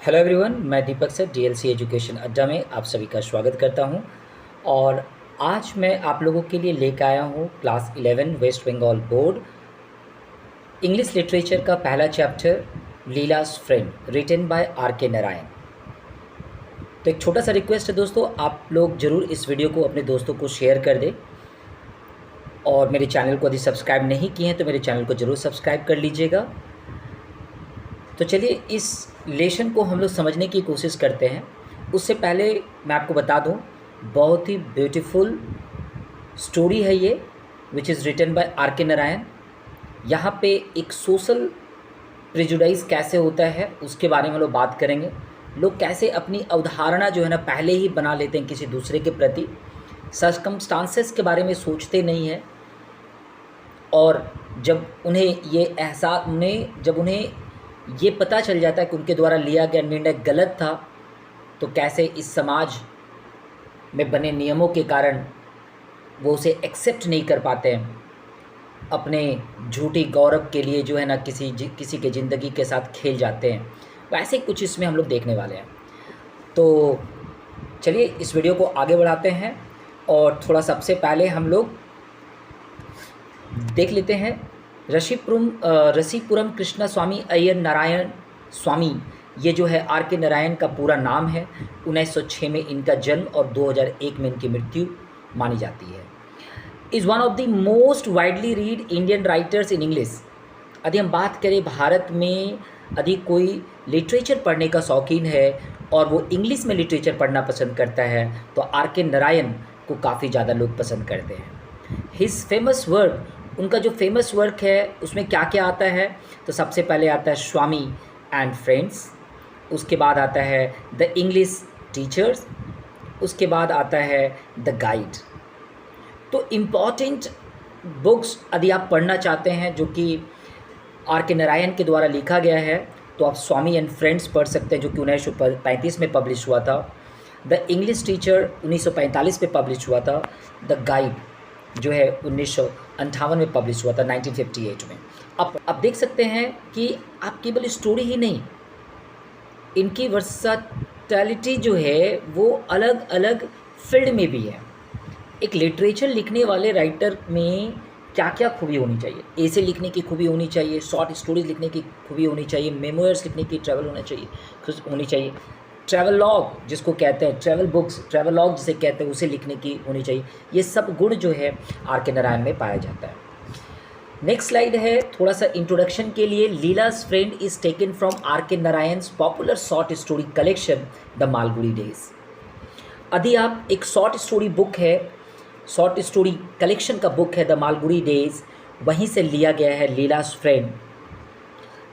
Hello everyone, मैं दीपक sir DLC education अड्डा में आप सभी का स्वागत करता हूं। और आज मैं आप लोगों के लिए लेकर आया हूं class 11 West Bengal board English literature का पहला chapter Leela's friend written by R K Narayan. तो एक छोटा सा रिक्वेस्ट है दोस्तों, आप लोग ज़रूर इस वीडियो को अपने दोस्तों को शेयर कर दें और मेरे चैनल को यदि सब्सक्राइब नहीं किए हैं तो मेरे चैनल को ज़रूर सब्सक्राइब कर लीजिएगा। तो चलिए इस लेसन को हम लोग समझने की कोशिश करते हैं। उससे पहले मैं आपको बता दूं, बहुत ही ब्यूटीफुल स्टोरी है ये, which is written by R K Narayan. यहाँ पे एक सोशल प्रेजुडाइज कैसे होता है उसके बारे में हम लोग बात करेंगे। लोग कैसे अपनी अवधारणा जो है ना पहले ही बना लेते हैं किसी दूसरे के प्रति, सर्कमस्टांसेस के बारे में सोचते नहीं हैं। और जब उन्हें ये पता चल जाता है कि उनके द्वारा लिया गया निर्णय गलत था, तो कैसे इस समाज में बने नियमों के कारण वो उसे एक्सेप्ट नहीं कर पाते हैं, अपने झूठी गौरव के लिए जो है ना किसी के ज़िंदगी के साथ खेल जाते हैं। वैसे ही कुछ इसमें हम लोग देखने वाले हैं। तो चलिए इस वीडियो को आगे बढ़ाते हैं और थोड़ा सबसे पहले हम लोग देख लेते हैं रसीपुरम कृष्णा स्वामी अय्यर नारायण स्वामी। ये जो है आर के नारायण का पूरा नाम है। 1906 में इनका जन्म और 2001 में इनकी मृत्यु मानी जाती है। Is one of the most widely read Indian writers in English. यदि हम बात करें भारत में यदि कोई लिटरेचर पढ़ने का शौकीन है और वो इंग्लिश में लिटरेचर पढ़ना पसंद करता है तो आर के नारायण को काफ़ी ज़्यादा लोग पसंद करते हैं। हिज फेमस वर्क, उनका जो फेमस वर्क है उसमें क्या क्या आता है, तो सबसे पहले आता है स्वामी एंड फ्रेंड्स, उसके बाद आता है द इंग्लिश टीचर्स, उसके बाद आता है द गाइड। तो इम्पॉर्टेंट बुक्स यदि आप पढ़ना चाहते हैं जो कि आर के नारायण के द्वारा लिखा गया है तो आप स्वामी एंड फ्रेंड्स पढ़ सकते हैं जो कि 1935 में पब्लिश हुआ था। द इंग्लिश टीचर 1945 में पब्लिश हुआ था। द गाइड जो है 1958 में पब्लिश हुआ था, 1958 में। अब देख सकते हैं कि आप केवल स्टोरी ही नहीं, इनकी वर्सैटिलिटी जो है वो अलग अलग फील्ड में भी है। एक लिटरेचर लिखने वाले राइटर में क्या क्या खूबी होनी चाहिए? ऐसे लिखने की खूबी होनी चाहिए, शॉर्ट स्टोरीज लिखने की खूबी होनी चाहिए, मेमोयर्स लिखने की ट्रैवल होनी चाहिए, ट्रैवल लॉग जिसको कहते हैं, ट्रैवल बुक्स, ट्रैवल लॉग जिसे कहते हैं, उसे लिखने की होनी चाहिए। ये सब गुण जो है आर के नारायण में पाया जाता है। नेक्स्ट स्लाइड है थोड़ा सा इंट्रोडक्शन के लिए। Leela's friend is taken from R K Narayan's popular short story collection the Malgudi days. यदि आप एक शॉर्ट स्टोरी बुक है, शॉर्ट स्टोरी कलेक्शन का बुक है द मालगुडी डेज, वहीं से लिया गया है Leela's friend.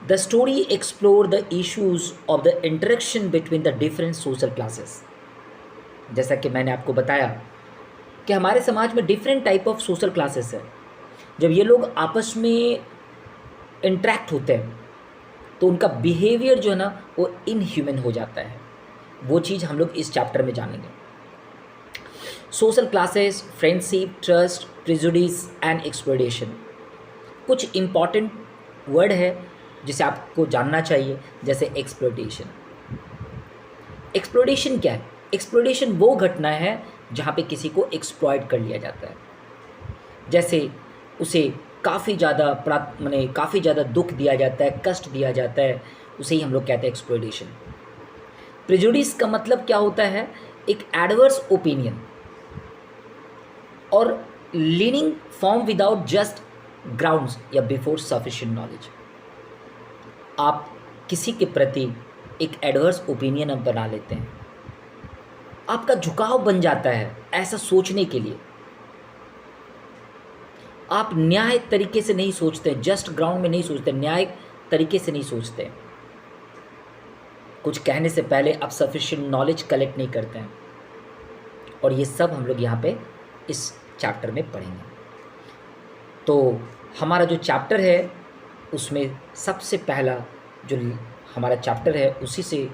The story explore the issues of the interaction between the different social classes। जैसा कि मैंने आपको बताया कि हमारे समाज में different type of social classes है। जब ये लोग आपस में इंटरेक्ट होते हैं तो उनका बिहेवियर जो है ना वो इनह्यूमन हो जाता है। वो चीज़ हम लोग इस चैप्टर में जानेंगे। Social classes, friendship, trust, prejudice and exploitation. कुछ इम्पॉर्टेंट वर्ड है जिसे आपको जानना चाहिए, जैसे एक्सप्लॉयटेशन। एक्सप्लॉयटेशन क्या है? एक्सप्लॉयटेशन वो घटना है जहाँ पे किसी को एक्सप्लॉयट कर लिया जाता है, जैसे उसे काफ़ी ज़्यादा दुख दिया जाता है, कष्ट दिया जाता है, उसे ही हम लोग कहते हैं एक्सप्लॉयटेशन। प्रेजुडिस का मतलब क्या होता है? एक एडवर्स ओपिनियन और leaning form without just grounds या बिफोर सफिशिएंट नॉलेज। आप किसी के प्रति एक एडवर्स ओपिनियन अब बना लेते हैं, आपका झुकाव बन जाता है ऐसा सोचने के लिए। आप न्याय तरीके से नहीं सोचते, जस्ट ग्राउंड में नहीं सोचते, न्याय तरीके से नहीं सोचते। कुछ कहने से पहले आप सफिशिएंट नॉलेज कलेक्ट नहीं करते हैं। और ये सब हम लोग यहाँ पे इस चैप्टर में पढ़ेंगे। तो हमारा जो चैप्टर है उसमें सबसे पहला जो हमारा चैप्टर है उसी से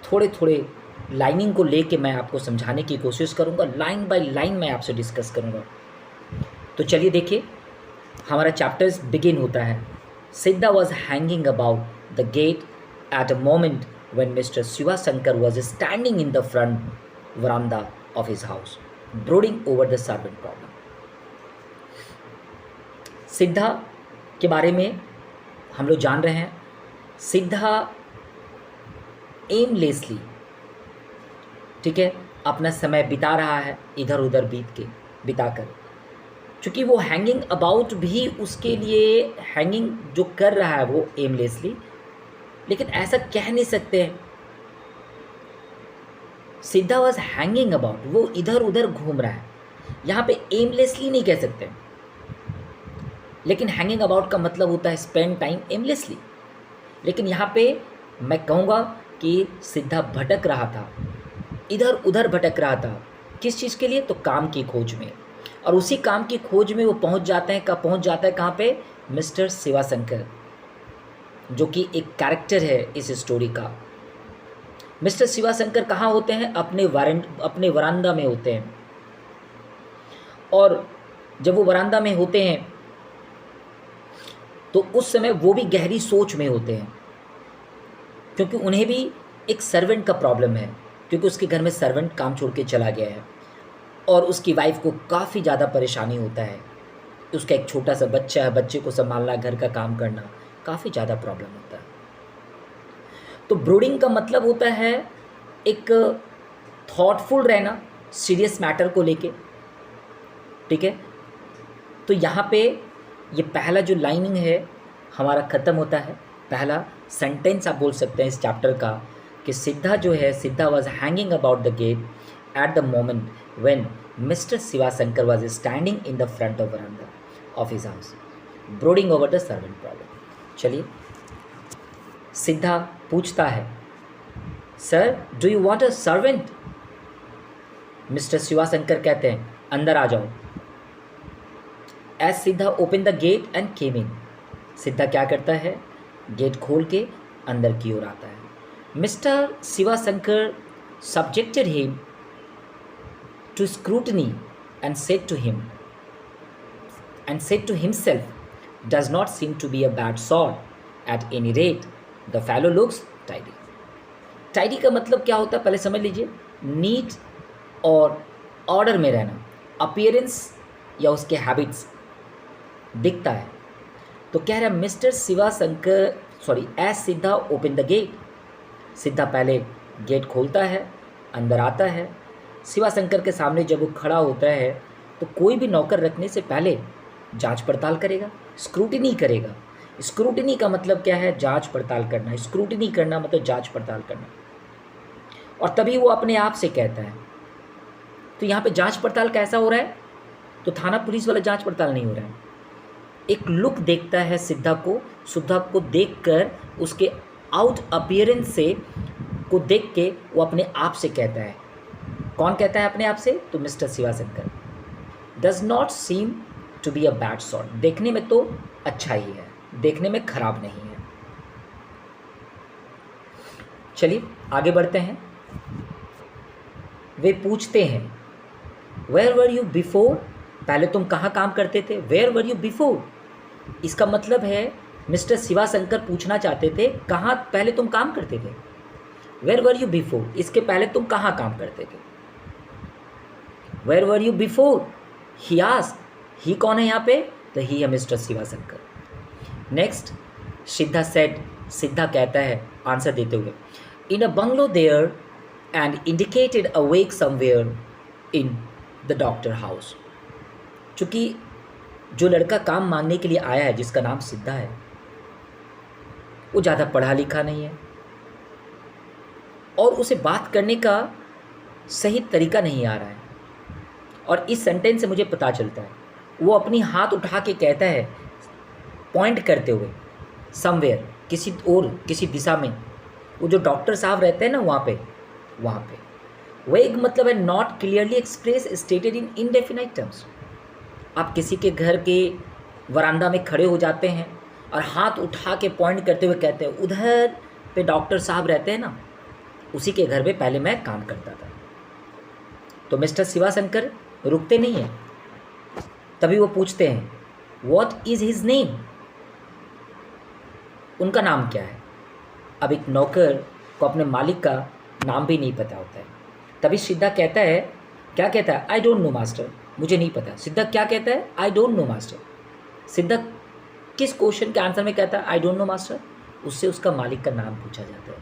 थोड़े लाइनिंग को लेके मैं आपको समझाने की कोशिश करूँगा। लाइन बाय लाइन मैं आपसे डिस्कस करूँगा। तो चलिए देखिए, हमारा चैप्टर्स बिगिन होता है। सिद्धा was hanging about the gate at a moment when Mr. Shiva Shankar was standing in the front veranda of his house, brooding over the servant problem. सिद्धा के बारे में हम लोग जान रहे हैं. सिद्धा एमलेसली, ठीक है, अपना समय बिता रहा है इधर उधर बिताकर. चूँकि वो हैंगिंग अबाउट भी उसके लिए हैंगिंग जो कर रहा है वो एमलेसली, लेकिन ऐसा कह नहीं सकते हैं. सिद्धा वॉज हैंगिंग अबाउट, वो इधर उधर घूम रहा है. यहाँ पे एमलेसली नहीं कह सकते, लेकिन हैंगिंग अबाउट का मतलब होता है स्पेंड टाइम एमलेसली. लेकिन यहाँ पे मैं कहूँगा कि सिद्धा भटक रहा था, इधर उधर भटक रहा था. किस चीज़ के लिए? तो काम की खोज में. और उसी काम की खोज में वो पहुँच जाता है कहाँ पे? मिस्टर शिवाशंकर, जो कि एक कैरेक्टर है इस स्टोरी का. मिस्टर शिवाशंकर कहाँ होते हैं? अपने वरांदा में होते हैं. और जब वो वरांदा में होते हैं तो उस समय वो भी गहरी सोच में होते हैं, क्योंकि उन्हें भी एक सर्वेंट का प्रॉब्लम है, क्योंकि उसके घर में सर्वेंट काम छोड़ के चला गया है और उसकी वाइफ को काफ़ी ज़्यादा परेशानी होता है. उसका एक छोटा सा बच्चा है, बच्चे को संभालना, घर का काम करना, काफ़ी ज़्यादा प्रॉब्लम होता है. तो ब्रूडिंग का मतलब होता है एक थॉटफुल रहना सीरियस मैटर को लेके, ठीक है. तो यहाँ पे ये पहला जो लाइनिंग है हमारा ख़त्म होता है. पहला सेंटेंस आप बोल सकते हैं इस चैप्टर का कि सिद्धा जो है, सिद्धा was hanging about the gate at the moment when mister Shivashankar was standing in the front of veranda of his house, brooding over the servant problem. चलिए, सिद्धा पूछता है, sir do you want a servant? Mister Shivashankar कहते हैं, अंदर आ जाओ. As Siddha open the gate and came in, Siddha क्या करता है? गेट खोल के अंदर की ओर आता है. Mister Shivashankar subjected him to scrutiny and said to himself, does not seem to be a bad sort. At any rate, the fellow looks tidy. Tidy का मतलब क्या होता है पहले समझ लीजिए. नीट और ऑर्डर में रहना, अपीयरेंस या उसके हैबिट्स दिखता है. तो कह रहा है mister Shivashankar, as Siddha open the gate, सिद्धा पहले गेट खोलता है, अंदर आता है. शिवाशंकर के सामने जब वो खड़ा होता है तो कोई भी नौकर रखने से पहले जांच पड़ताल करेगा, स्क्रूटिनी करेगा. स्क्रूटिनी का मतलब क्या है? जांच पड़ताल करना. स्क्रूटिनी करना मतलब जांच पड़ताल करना. और तभी वो अपने आप से कहता है. तो यहाँ पे जांच पड़ताल कैसा हो रहा है? तो थाना पुलिस वाला जांच पड़ताल नहीं हो रहा है. एक लुक देखता है सिद्धा को देखकर, उसके आउट अपीयरेंस से को देख के वो अपने आप से कहता है. कौन कहता है अपने आप से? तो mister Shivashankar. Does not seem to be a bad sort, देखने में तो अच्छा ही है, देखने में खराब नहीं है. चलिए आगे बढ़ते हैं. वे पूछते हैं, वेयर वर यू बिफोर, पहले तुम कहाँ काम करते थे? वेयर वर यू बिफोर, इसका मतलब है मिस्टर शिवाशंकर पूछना चाहते थे कहाँ पहले तुम काम करते थे. वेयर वर यू बिफोर, इसके पहले तुम कहाँ काम करते थे. Where were you before, he asked, he कौन है यहाँ पे? तो ही है mister Shivashankar. Next, Siddha said, Siddha कहता है आंसर देते हुए, in a bungalow there and indicated a vague somewhere in the doctor house. चूँकि जो लड़का काम मांगने के लिए आया है, जिसका नाम सिद्धा है, वो ज़्यादा पढ़ा लिखा नहीं है और उसे बात करने का सही तरीका नहीं आ रहा है. और इस सेंटेंस से मुझे पता चलता है वो अपनी हाथ उठा के कहता है, पॉइंट करते हुए समवेयर, किसी और किसी दिशा में. वो जो डॉक्टर साहब रहते हैं ना वहाँ पे वो एक मतलब है not clearly express stated in indefinite terms. आप किसी के घर के वरांदा में खड़े हो जाते हैं और हाथ उठा के पॉइंट करते हुए कहते हैं, उधर पे डॉक्टर साहब रहते हैं ना, उसी के घर में पहले मैं काम करता था. तो मिस्टर शिवाशंकर रुकते नहीं हैं. तभी वो पूछते हैं, व्हाट इज़ हिज नेम, उनका नाम क्या है. अब एक नौकर को अपने मालिक का नाम भी नहीं पता होता है। तभी सिद्धा कहता है, क्या कहता है? आई डोंट नो मास्टर, मुझे नहीं पता। सिद्धा क्या कहता है? I don't know master. सिद्धा किस क्वेश्चन के आंसर में कहता है आई डोंट नो मास्टर? उससे उसका मालिक का नाम पूछा जाता है।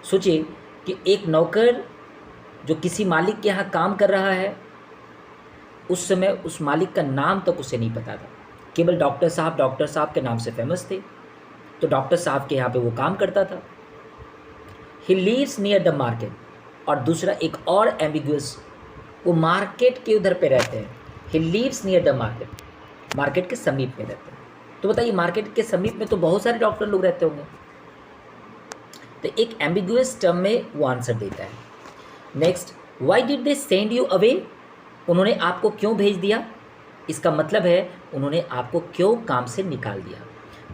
सोचिए कि एक नौकर जो किसी मालिक के यहाँ काम कर रहा है, उस समय उस मालिक का नाम तक उसे नहीं पता था। केवल डॉक्टर साहब के नाम से फेमस थे, तो डॉक्टर साहब के यहाँ पे वो काम करता था। He leaves near the market, और दूसरा एक और एम्बिगुअस, वो मार्केट के उधर पे रहते हैं। He leaves near the market, market के समीप में रहते हैं। तो बताइए, मार्केट के समीप में तो बहुत सारे डॉक्टर लोग रहते होंगे। तो एक एम्बिगुअस टर्म में वो आंसर देता है। Next, why did they send you away? उन्होंने आपको क्यों भेज दिया? इसका मतलब है उन्होंने आपको क्यों काम से निकाल दिया।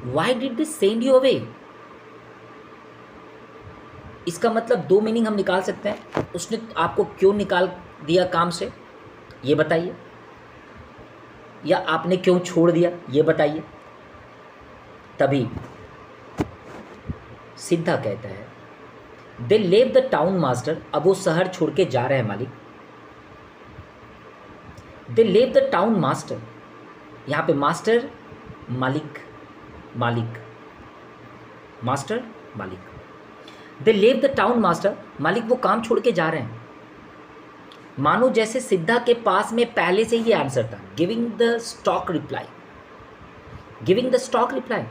Why did they send you away, इसका मतलब दो मीनिंग हम निकाल सकते हैं। उसने आपको क्यों निकाल दिया काम से, ये बताइए, या आपने क्यों छोड़ दिया, ये बताइए। तभी सिद्धा कहता है, दे लेव द टाउन मास्टर, अब वो शहर छोड़ के जा रहे हैं मालिक। दे लेव द टाउन मास्टर, यहाँ पे मास्टर मालिक, मालिक मास्टर मालिक। दे लेव द टाउन मास्टर, मालिक वो काम छोड़ के जा रहे हैं। मानो जैसे सिद्धा के पास में पहले से ही आंसर था। Giving the stock reply, giving the stock reply,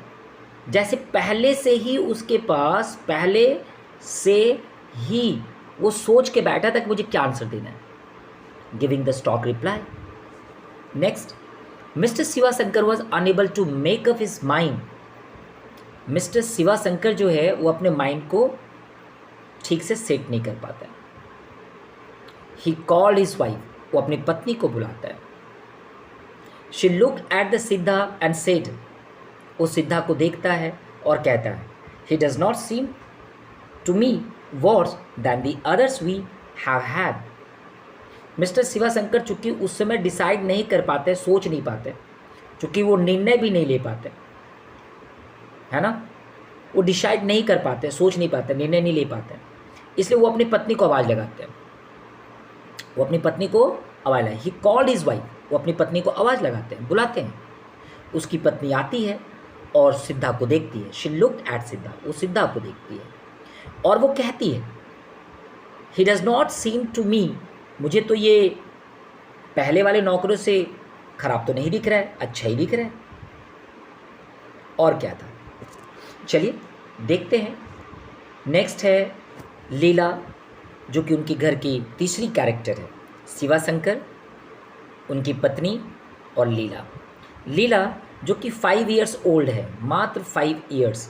जैसे पहले से ही उसके पास, पहले से ही वो सोच के बैठा था कि मुझे क्या आंसर देना है। Giving the stock reply. Next, mister Shivashankar was unable to make up his mind. Mister Shivashankar जो है वो अपने माइंड को ठीक से सेट नहीं कर पाता है। ही कॉल्ड हिज वाइफ, वो अपनी पत्नी को बुलाता है। She look at the Siddha and said, वो सिद्धा को देखता है और कहता है, he does not seem to me worse than the others we have had. Mister Shivashankar चूंकि उस समय डिसाइड नहीं कर पाते, सोच नहीं पाते, चूंकि वो निर्णय भी नहीं ले पाते, है ना, वो डिसाइड नहीं कर पाते, सोच नहीं पाते, निर्णय नहीं ले पाते, इसलिए वो अपनी पत्नी को आवाज़ लगाते हैं। वो अपनी पत्नी को आवाज़ लगाए, ही कॉल्ड हिज वाइफ, वो अपनी पत्नी को आवाज़ लगाते हैं, बुलाते हैं। उसकी पत्नी आती है और सिद्धा को देखती है। शी लुक्ड एट सिद्धा, वो सिद्धा को देखती है और वो कहती है, he does not seem to me, मुझे तो ये पहले वाले नौकरों से खराब तो नहीं दिख रहा है, अच्छा ही दिख रहा है। और क्या था, चलिए देखते हैं। नेक्स्ट है लीला, जो कि उनकी घर की तीसरी कैरेक्टर है। शिवाशंकर, उनकी पत्नी और लीला। लीला जो कि 5 ईयर्स ओल्ड है, मात्र 5 ईयर्स,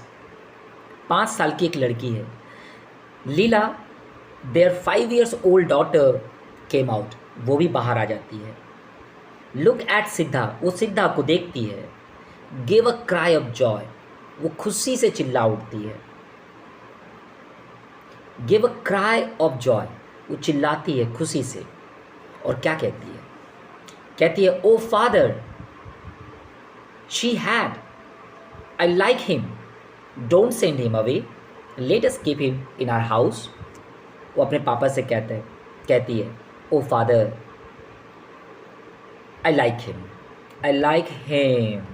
5 साल की एक लड़की है। Leela, their 5 years old daughter came out, वो भी बाहर आ जाती है। लुक एट सिद्धा, वो सिद्धा को देखती है। Give a cry of Joy, वो खुशी से चिल्ला उठती है। Give a cry of Joy, वो चिल्लाती है खुशी से। और क्या कहती है? कहती है, O father, she had, I like him, don't send him away, let us keep him in our house. वो अपने पापा से कहती है, O father, I like him, I like him,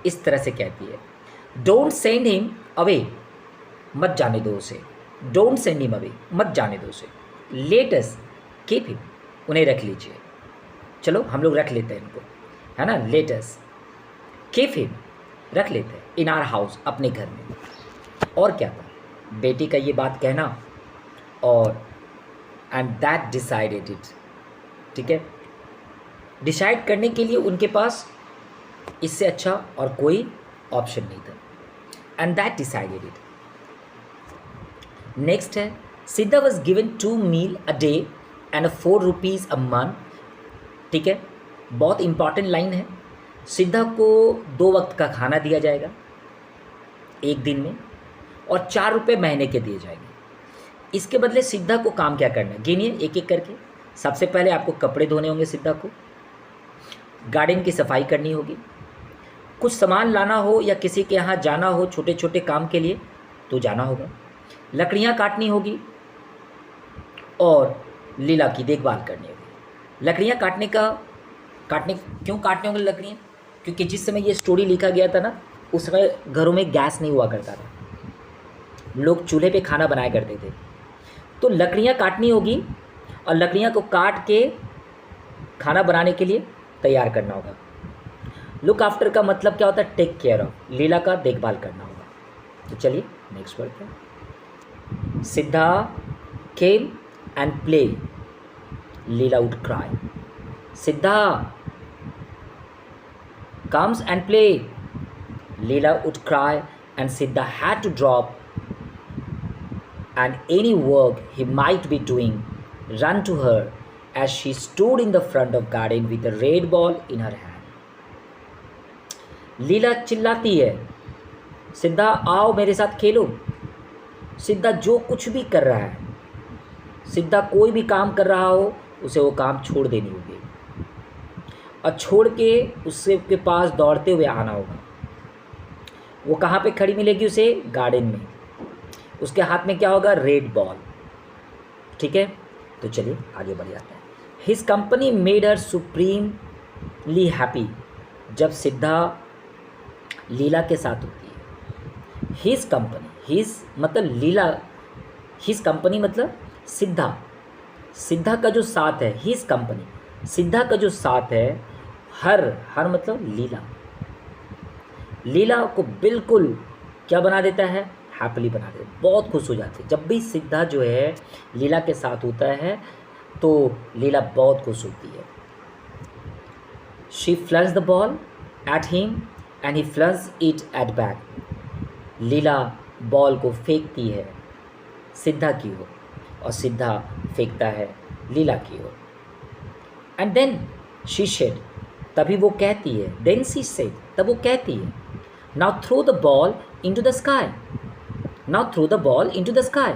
इस तरह से कहती है। डोंट सेंड हिम अवे, मत जाने दो उसे। डोंट सेंड हिम अवे, मत जाने दो उसे। लेट अस कीप हिम, उन्हें रख लीजिए। चलो हम लोग रख लेते हैं इनको, है ना। लेट अस कीप हिम, रख लेते हैं, इन आवर हाउस, अपने घर में। और क्या था, बेटी का ये बात कहना, और एंड दैट डिसाइडेड इट, ठीक है। डिसाइड करने के लिए उनके पास इससे अच्छा और कोई ऑप्शन नहीं था। And that decided it. Next है, सिद्धा was given 2 meal a day and 4 rupees a month, ठीक है। बहुत इंपॉर्टेंट लाइन है। सिद्धा को 2 वक्त का खाना दिया जाएगा एक दिन में, और 4 रुपये महीने के दिए जाएंगे। इसके बदले सिद्धा को काम क्या करना है, गिनिए एक एक करके। सबसे पहले आपको कपड़े धोने होंगे सिद्धा को, गार्डन की सफाई करनी होगी, कुछ सामान लाना हो या किसी के यहाँ जाना हो छोटे छोटे काम के लिए तो जाना होगा, लकड़ियाँ काटनी होगी और लीला की देखभाल करनी होगी। लकड़ियाँ क्यों काटने होंगी लकड़ियाँ? क्योंकि जिस समय ये स्टोरी लिखा गया था ना, उस समय घरों में गैस नहीं हुआ करता था, लोग चूल्हे पे खाना बनाया करते थे। तो लकड़ियाँ काटनी होगी और लकड़ियाँ को काट के खाना बनाने के लिए तैयार करना होगा। लुक आफ्टर का मतलब क्या होता है? टेक केयर ऑफ, लीला का देखभाल करना होगा। तो चलिए नेक्स्ट वर्ड पे। सिद्धा came and play, Leela would cry. सिद्धा comes and play, Leela would cry, and Siddha had to drop and any work he might be doing, run to her as she stood in the front of garden with a red ball in her hand. लीला चिल्लाती है, सिद्धा आओ मेरे साथ खेलो। सिद्धा जो कुछ भी कर रहा है, सिद्धा कोई भी काम कर रहा हो उसे वो काम छोड़ देनी होगी और छोड़ के उससे के पास दौड़ते हुए आना होगा। वो कहाँ पे खड़ी मिलेगी उसे? गार्डन में। उसके हाथ में क्या होगा? Red ball. ठीक है, तो चलिए आगे बढ़ जाते हैं। His company made her supremely happy, जब सिद्धा लीला के साथ होती है। हिज कंपनी, हिज मतलब लीला, हिज कंपनी मतलब सिद्धा, सिद्धा का जो साथ है, हिज कंपनी, सिद्धा का जो साथ है, हर मतलब लीला, लीला को बिल्कुल क्या बना देता है? हैप्पीली बना देता है, बहुत खुश हो जाती है। जब भी सिद्धा जो है लीला के साथ होता है तो लीला बहुत खुश होती है। She flungs the ball at him and he flungs it at back, Leela ball को फेंकती है सिद्धा की ओर और सिद्धा फेंकता है लीला की ओर। एंड देन शी सेड, तभी वो कहती है, देन शी सेड, तब वो कहती है, now throw the ball into the sky, now throw the ball into the sky.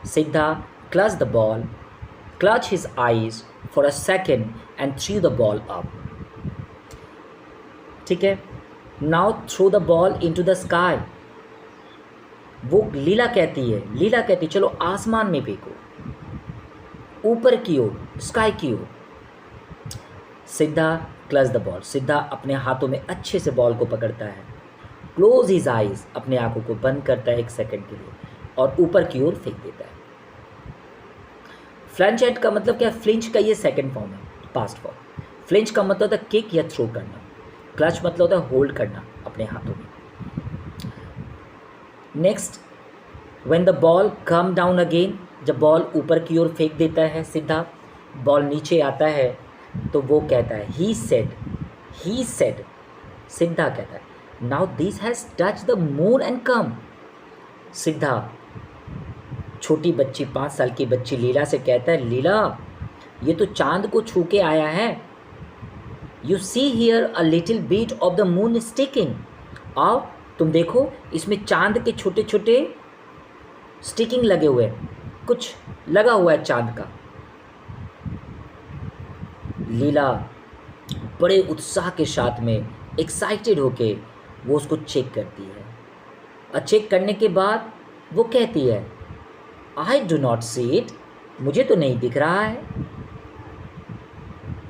Siddha clutch the ball, clutch his eyes for a second and threw the ball up. ठीक है, now throw the ball into the sky, वो लीला कहती चलो आसमान में फेंको, ऊपर की ओर, स्काई की ओर। सिद्धा क्लच द बॉल, सिद्धा अपने हाथों में अच्छे से बॉल को पकड़ता है, क्लोज हिज आइज, अपने आंखों को बंद करता है एक सेकंड के लिए और ऊपर की ओर फेंक देता है। फ्लंज एट का मतलब क्या? फ्लिंच का ये सेकंड फॉर्म है, पास्ट फॉर्म। फ्लिंच का मतलब होता है किक या थ्रो करना, क्लच मतलब होता है होल्ड करना अपने हाथों में। Next, when the ball come down again, जब बॉल ऊपर की ओर फेंक देता है सिद्धा, बॉल नीचे आता है तो वो कहता है, ही सेड, सिद्धा कहता है, now this has touch the moon and come. सिद्धा छोटी बच्ची, 5 साल की बच्ची लीला से कहता है, लीला ये तो चांद को छू के आया है। You see here a little bit of the moon sticking, आओ तुम देखो इसमें चांद के छोटे छोटे स्टिकिंग लगे हुए हैं, कुछ लगा हुआ है चांद का। लीला बड़े उत्साह के साथ में एक्साइटेड होके वो उसको चेक करती है और चेक करने के बाद वो कहती है, I do not see it, मुझे तो नहीं दिख रहा है।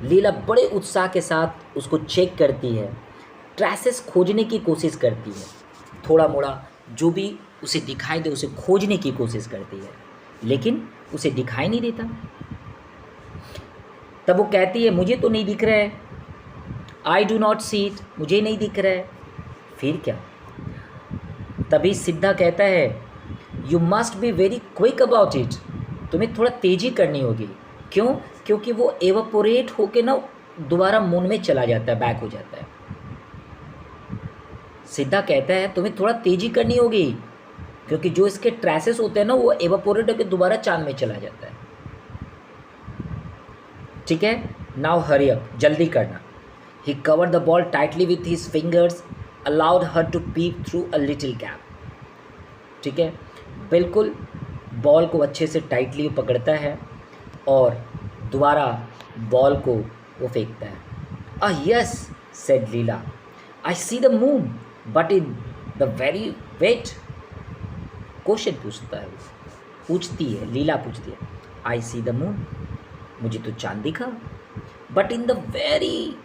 लीला बड़े उत्साह के साथ उसको चेक करती है, ट्रेसेस खोजने की कोशिश करती है, थोड़ा मोड़ा जो भी उसे दिखाई दे उसे खोजने की कोशिश करती है, लेकिन उसे दिखाई नहीं देता। तब वो कहती है, मुझे तो नहीं दिख रहा है, I do not see it, मुझे नहीं दिख रहा है। फिर क्या? तभी सिद्धा कहता है, you must be very quick about it, तुम्हें थोड़ा तेज़ी करनी होगी। क्यों? क्योंकि वो एवापोरेट होके ना दोबारा मून में चला जाता है, बैक हो जाता है। सिद्धा कहता है तुम्हें थोड़ा तेज़ी करनी होगी क्योंकि जो इसके ट्रेसेस होते हैं ना वो एवापोरेट होकर दोबारा चांद में चला जाता है। ठीक है, नाउ हरी अप, जल्दी करना। He covered the ball tightly with his fingers, allowed her to peep through a little gap. ठीक है, बिल्कुल बॉल को अच्छे से टाइटली पकड़ता है और दोबारा बॉल को वो फेंकता है। Yes said Leela, I see the moon but in the very wet. Question पूछती है, लीला पूछती है, आई सी द मून, मुझे तो चांद दिखा, but in the very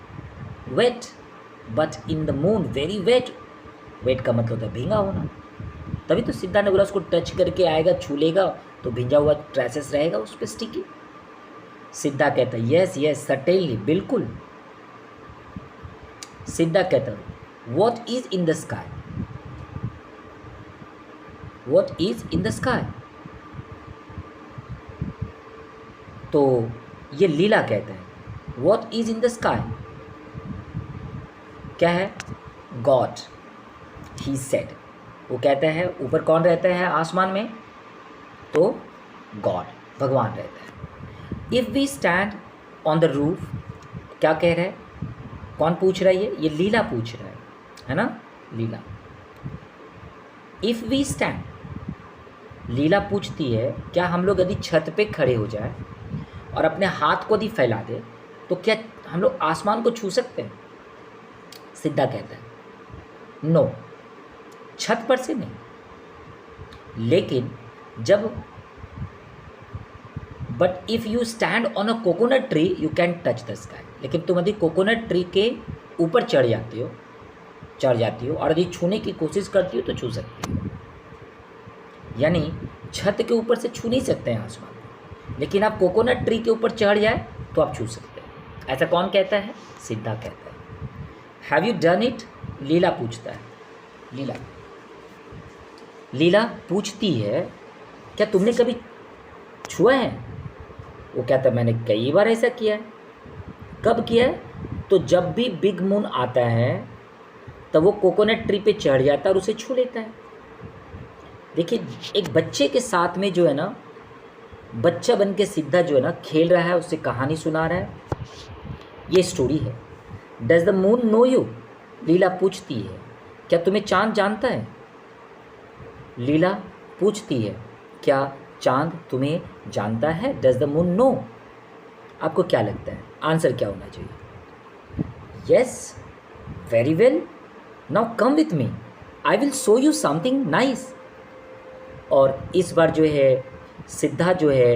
wet, but in the moon very wet. Wet का मतलब होता है भींगा होना। तभी तो सिद्धा ने बोला उसको टच करके आएगा, छू लेगा तो भींजा हुआ ट्रेसेस रहेगा उस पर स्टिकी। सिद्धा कहता है यस यस सर्टेनली, बिल्कुल। सिद्धा कहता है what is in the sky, what is in the sky. तो ये लीला कहता है what is in the sky, क्या है, गॉड, ही सेड। वो कहता है ऊपर कौन रहता है आसमान में, तो गॉड, भगवान रहता है। If we stand on the roof, क्या कह रहा है, कौन पूछ रहा है, ये लीला पूछ रहा है ना, लीला। इफ़ वी स्टैंड, लीला पूछती है क्या हम लोग यदि छत पे खड़े हो जाए और अपने हाथ को यदि फैला दे तो क्या हम लोग आसमान को छू सकते हैं। सिद्धा कहता है नो, छत पर से नहीं, लेकिन जब but if you stand on a coconut tree you can touch the sky. लेकिन तुम यदि कोकोनट ट्री के ऊपर चढ़ जाती हो और यदि छूने की कोशिश करती हो तो छू सकती हो। यानी छत के ऊपर से छू नहीं सकते हैं आसमान को, लेकिन आप कोकोनट ट्री के ऊपर चढ़ जाए तो आप छू सकते हैं। ऐसा कौन कहता है, सिद्धा कहता है। हैव यू डन इट, लीला पूछता है। लीला पूछती है क्या तुमने कभी छुआ है। वो कहता है मैंने कई बार ऐसा किया है। कब किया है, तो जब भी बिग मून आता है तब वो कोकोनट ट्री पे चढ़ जाता है और उसे छू लेता है। देखिए एक बच्चे के साथ में जो है ना, बच्चा बन के सिद्धा जो है ना खेल रहा है, उससे कहानी सुना रहा है, ये स्टोरी है। Does the moon know you, Leela पूछती है क्या तुम्हें चांद जानता है। लीला पूछती है क्या चांद तुम्हें जानता है, डज द मून नो। आपको क्या लगता है आंसर क्या होना चाहिए। Yes very well, now come with me, I will show you something nice. और इस बार जो है सिद्धा जो है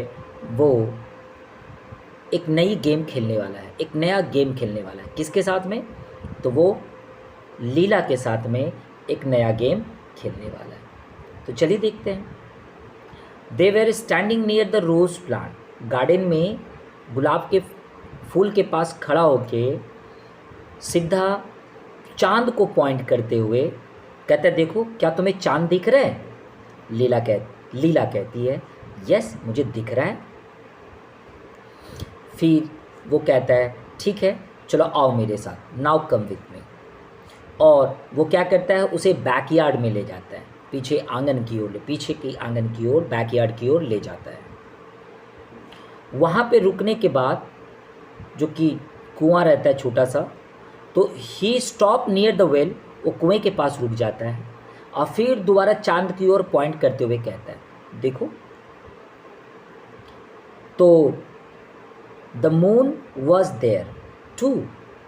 वो एक नई गेम खेलने वाला है, एक नया गेम खेलने वाला है। किसके साथ में, तो वो लीला के साथ में एक नया गेम खेलने वाला है। तो चलिए देखते हैं। They were standing near the rose plant, garden में गुलाब के फूल के पास खड़ा होके सिद्धा चांद को पॉइंट करते हुए कहता है देखो क्या तुम्हें चांद दिख रहा है। लीला कहती है यस मुझे दिख रहा है। फिर वो कहता है ठीक है चलो आओ मेरे साथ, नाउ कम विथ मी। और वो क्या करता है, उसे बैकयार्ड में ले जाता है, पीछे आंगन की ओर, पीछे की आंगन की ओर, बैकयार्ड की ओर ले जाता है। वहाँ पे रुकने के बाद जो कि कुआं रहता है छोटा सा, तो ही स्टॉप नियर द वेल, वो कुएं के पास रुक जाता है और फिर दोबारा चांद की ओर पॉइंट करते हुए कहता है देखो। तो the moon was there too,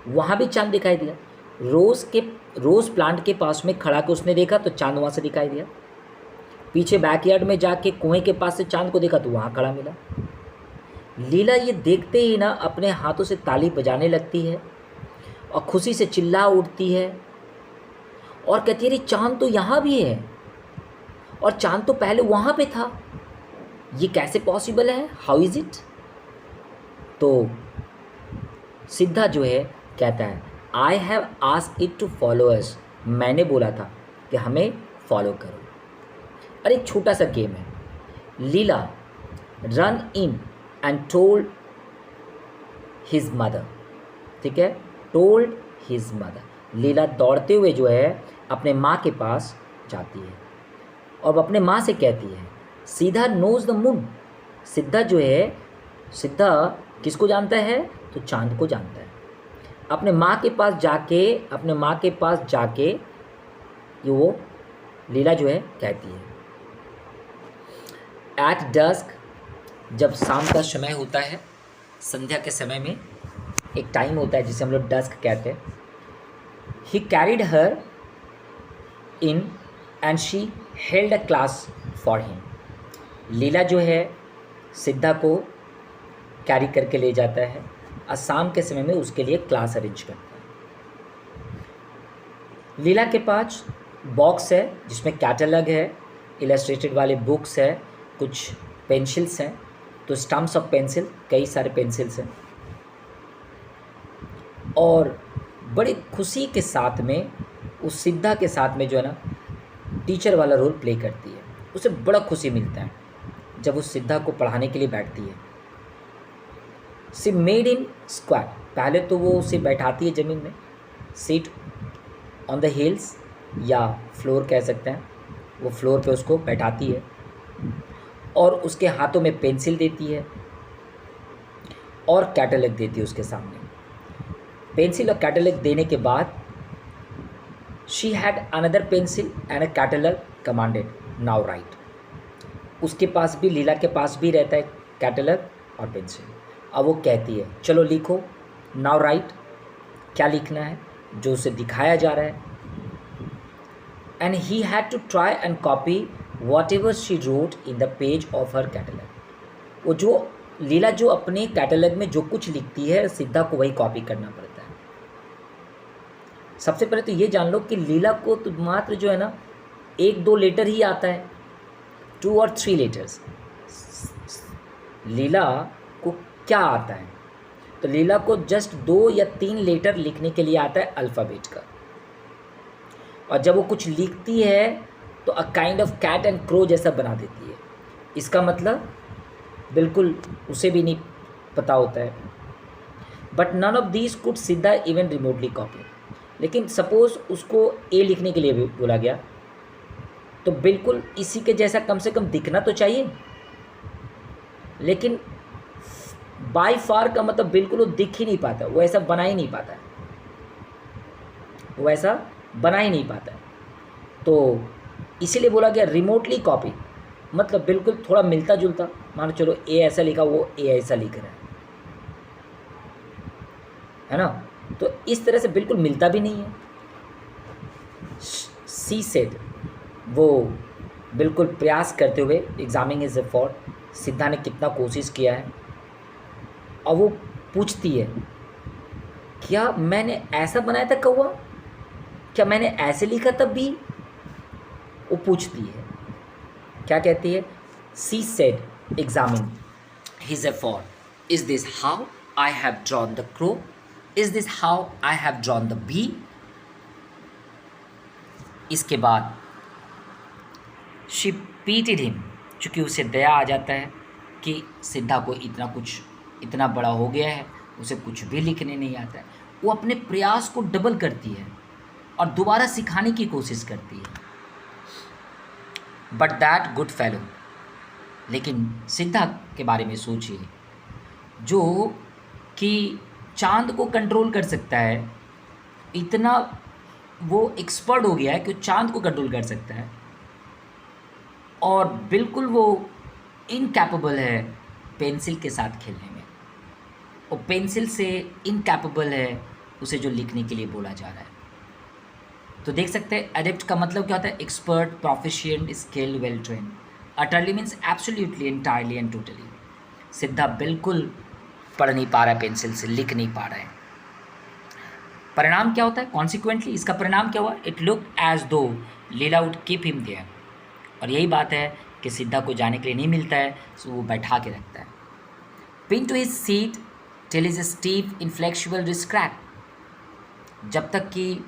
वहाँ भी चांद दिखाई दिया। रोज़ प्लांट के पास में खड़ा के उसने देखा तो चांद वहाँ से दिखाई दिया। पीछे बैकयार्ड में जाके कुएं के पास से चांद को देखा तो वहाँ खड़ा मिला। लीला ये देखते ही ना अपने हाथों से ताली बजाने लगती है और खुशी से चिल्ला उठती है और कहती है अरे चांद तो यहाँ भी है और चांद तो पहले वहाँ पे था, ये कैसे पॉसिबल है, हाउ इज़ इट। तो सिद्धा जो है कहता है I have asked it to follow us, मैंने बोला था कि हमें फॉलो करो। अरे एक छोटा सा गेम है। Leela run in and told his mother, ठीक है, टोल्ड हिज मदर। लीला दौड़ते हुए जो है अपने माँ के पास जाती है और अपने माँ से कहती है सीधा नोज द मून। सिद्धा किसको जानता है, तो चांद को जानता है। अपने माँ के पास जाके वो लीला जो है कहती है एट डस्क, जब शाम का समय होता है, संध्या के समय में एक टाइम होता है जिसे हम लोग डस्क कहते हैं। He carried her in and she held a class for him. Leela जो है सिद्धा को कैरी करके ले जाता है और शाम के समय में उसके लिए क्लास अरेंज करता है। लीला के पास बॉक्स है जिसमें कैटलॉग है, इलस्ट्रेटेड वाले बुक्स है, कुछ पेंसिल्स हैं, तो स्टम्प्स ऑफ पेंसिल, कई सारे पेंसिल्स हैं, और बड़ी खुशी के साथ में उस सिद्धा के साथ में जो है ना टीचर वाला रोल प्ले करती है। उसे बड़ा खुशी मिलता है जब उस सिद्धा को पढ़ाने के लिए बैठती है। सी मेड इन स्क्वाट, पहले तो वो उसे बैठाती है ज़मीन में, सीट ऑन द हिल्स या फ्लोर कह सकते हैं, वो फ्लोर पे उसको बैठाती है और उसके हाथों में पेंसिल देती है और कैटलॉग देती है उसके सामने। पेंसिल और कैटलॉग देने के बाद she had another pencil and a catalogue commanded now right. उसके पास भी, लीला के पास भी रहता है कैटलॉग और पेंसिल। अब वो कहती है चलो लिखो, नाउ राइट, क्या लिखना है जो उसे दिखाया जा रहा है। And he had to try and copy whatever she wrote in the page of her catalogue. वो जो लीला जो अपने कैटलॉग में जो कुछ लिखती है सिद्धा को वही कॉपी करना पड़ता है। सबसे पहले तो ये जान लो कि लीला को तो मात्र जो है ना 1-2 लेटर ही आता है, 2 और 3 लेटर्स। लीला को क्या आता है? तो लीला को जस्ट 2 या 3 लेटर लिखने के लिए आता है अल्फ़ाबेट का, और जब वो कुछ लिखती है तो a kind of cat and crow जैसा बना देती है। इसका मतलब बिल्कुल उसे भी नहीं पता होता है। But none of these could Sidda even remotely copy. लेकिन सपोज़ उसको ए लिखने के लिए भी बोला गया तो बिल्कुल इसी के जैसा कम से कम दिखना तो चाहिए, लेकिन बाय फार का मतलब बिल्कुल वो दिख ही नहीं पाता, वो ऐसा बना ही नहीं पाता है, वो ऐसा बना ही नहीं पाता है। तो इसीलिए बोला गया रिमोटली कॉपी, मतलब बिल्कुल थोड़ा मिलता जुलता। मान चलो ए ऐसा लिखा, वो ए ऐसा लिख रहा है ना, तो इस तरह से बिल्कुल मिलता भी नहीं है। सी सेड, वो बिल्कुल प्रयास करते हुए, एग्जामिंग हिज एफर्ट, सिद्धा ने कितना कोशिश किया है, और वो पूछती है क्या मैंने ऐसा बनाया था कौवा, क्या मैंने ऐसे लिखा तब भी? वो पूछती है, क्या कहती है? She said examine his effort, is this how I have drawn the crow, is this how I have drawn the bee. इसके बाद शी पीटेड हिम, चूँकि उसे दया आ जाता है कि सिद्धा को इतना बड़ा हो गया है, उसे कुछ भी लिखने नहीं आता है। वो अपने प्रयास को डबल करती है और दोबारा सिखाने की कोशिश करती है। बट दैट गुड फेलो, लेकिन सिद्धा के बारे में सोचिए जो कि चांद को कंट्रोल कर सकता है, इतना वो एक्सपर्ट हो गया है कि चांद को कंट्रोल कर सकता है, और बिल्कुल वो इनकैपेबल है पेंसिल के साथ खेलने में, और पेंसिल से इनकैपेबल है उसे जो लिखने के लिए बोला जा रहा है। तो देख सकते हैं एडेप्ट का मतलब क्या होता है? Expert, proficient, skilled, well train. Utterly means absolutely, entirely and totally. सिद्धा बिल्कुल पढ़ नहीं पा रहा है, पेंसिल से लिख नहीं पा रहा है। परिणाम क्या होता है? कॉन्सिक्वेंटली इसका परिणाम क्या हुआ? इट लुक एज दो लीला वुड कीप हिम देयर। और यही बात है कि सिद्धा को जाने के लिए नहीं मिलता है, सो वो बैठा के रखता है। Pin to his seat till his stiff inflexible wrist crack, जब तक कि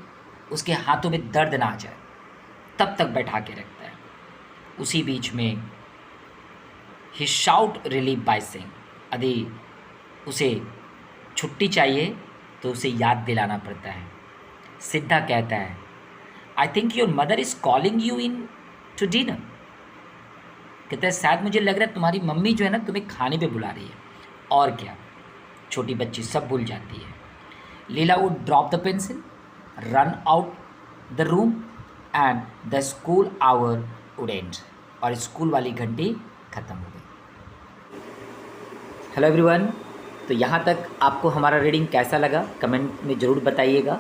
उसके हाथों में दर्द ना आ जाए तब तक बैठा के रखता है। उसी बीच में ही शाउट रिलीव बाय सेइंग, यदि उसे छुट्टी चाहिए तो उसे याद दिलाना पड़ता है। सिद्धा कहता है I think your mother is calling you in to dinner. कहता है शायद मुझे लग रहा है तुम्हारी मम्मी जो है ना तुम्हें खाने पे बुला रही है। और क्या, छोटी बच्ची सब भूल जाती है। Leela would drop the pencil, run out the room and the school hour would end, और स्कूल वाली घंटी ख़त्म हो गई। हेलो एवरीवन, तो यहाँ तक आपको हमारा रीडिंग कैसा लगा कमेंट में ज़रूर बताइएगा।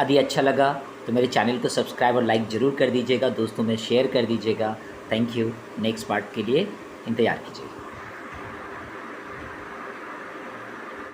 यदि अच्छा लगा तो मेरे चैनल को सब्सक्राइब और लाइक ज़रूर कर दीजिएगा, दोस्तों में शेयर कर दीजिएगा। Thank you. नेक्स्ट पार्ट के लिए इंतज़ार कीजिएगा।